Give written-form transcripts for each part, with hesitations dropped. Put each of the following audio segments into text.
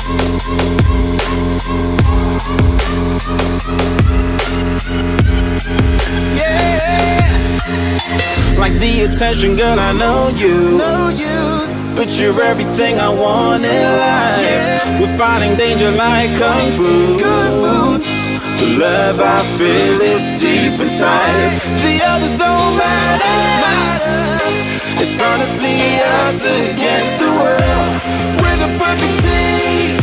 Like the attention, girl, I know you. But you're everything I want in life. We're fighting danger like kung fu. The love I feel is deep inside. The others don't matter. It's honestly us against the world. We're the perfect team.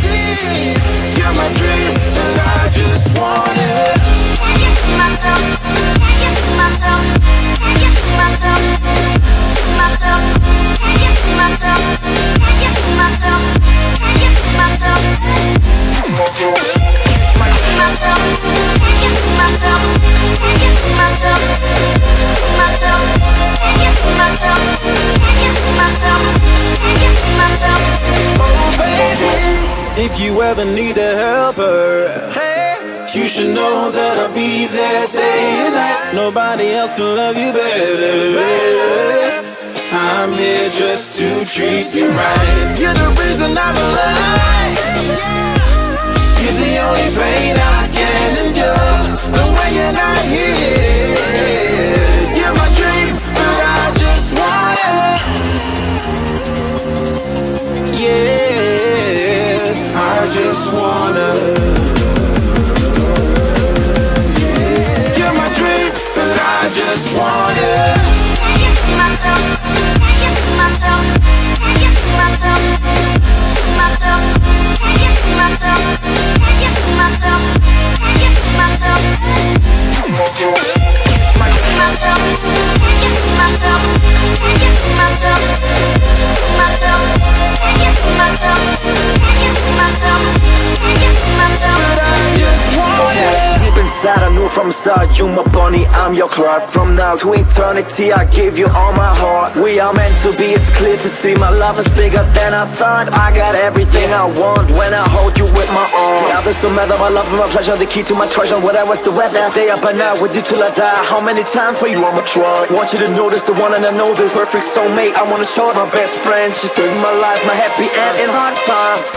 You're my dream, and I just want it. Can't get to myself. Can't get to myself. Can't get to myself. To myself. Can't get to myself. Can't get to myself. Can't get to myself. To myself. Can't get to myself. Can't get to myself. To myself. Can't get to myself. Can't get to myself. Can't get to myself. Oh baby, if you ever need a helper, you should know that I'll be there day and night. Nobody else can love you better. I'm here just to treat you right. You're the reason I'm alive. You're the only pain I can endure. But when you're not here, you're my dream, but I just want it. Yeah, I just wanna. You're my dream, but I just want it. Can't get to myself. Can't get to myself. Can't get to myself. To myself. Can't get to myself. Can't get to myself. Can't get to myself. To myself. Can't get to myself. Can't get to myself. To myself. Can't get to myself. Can't get to myself. Can't get to myself. But I just want it. Deep inside, I knew from the start, you my bunny, I'm your Clark. From now to eternity, I give you all my heart. We are meant to be, it's clear to see. My love is bigger than I thought. I got everything I want when I hold you with my arms. The others don't matter, my love and my pleasure, the key to my treasure. Whatever's the weather, day up and out with you till I die. How many times for you I'ma try? Want you to notice the one and I know this perfect soulmate. I wanna show it my best friend. She saved my life, my happy end in hard times.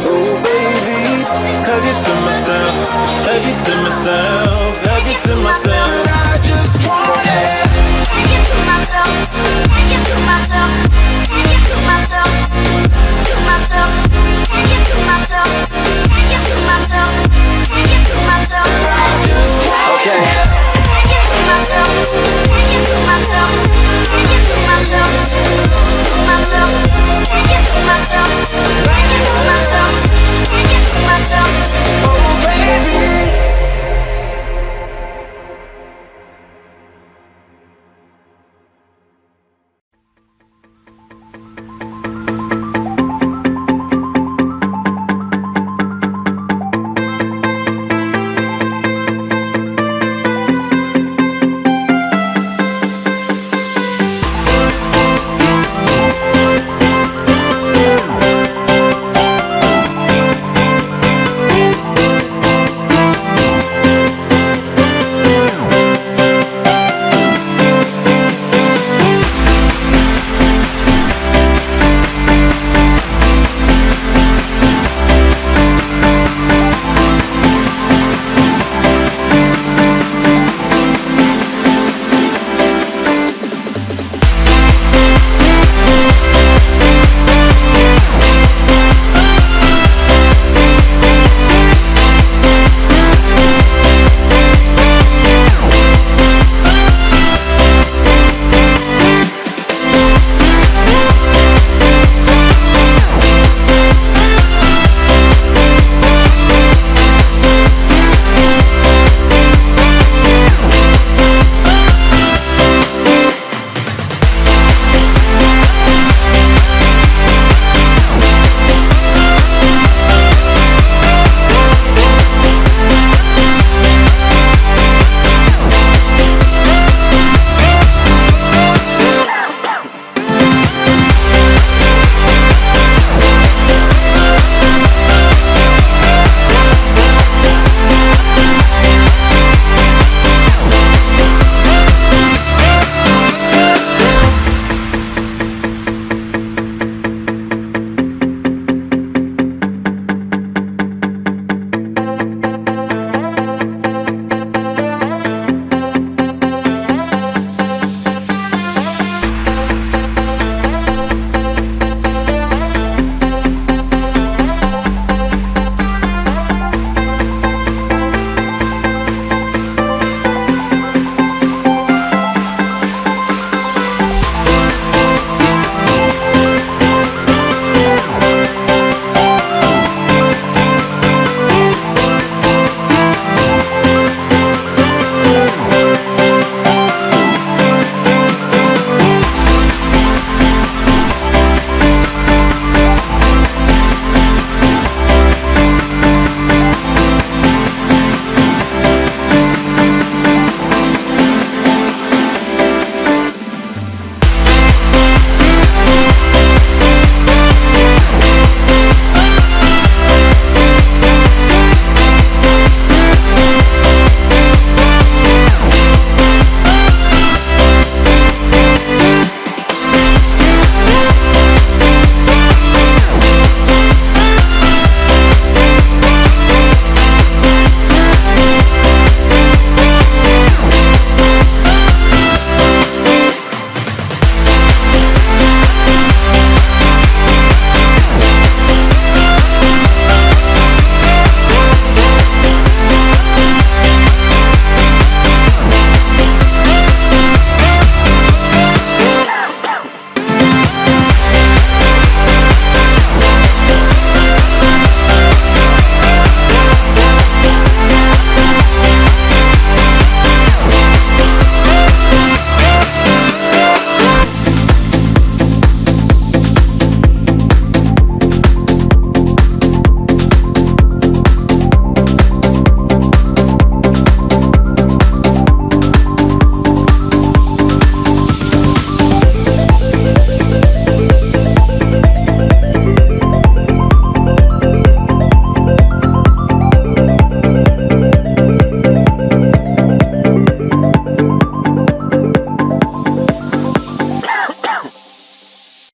Oh baby, hug it to myself, hug it to myself, hug it to myself.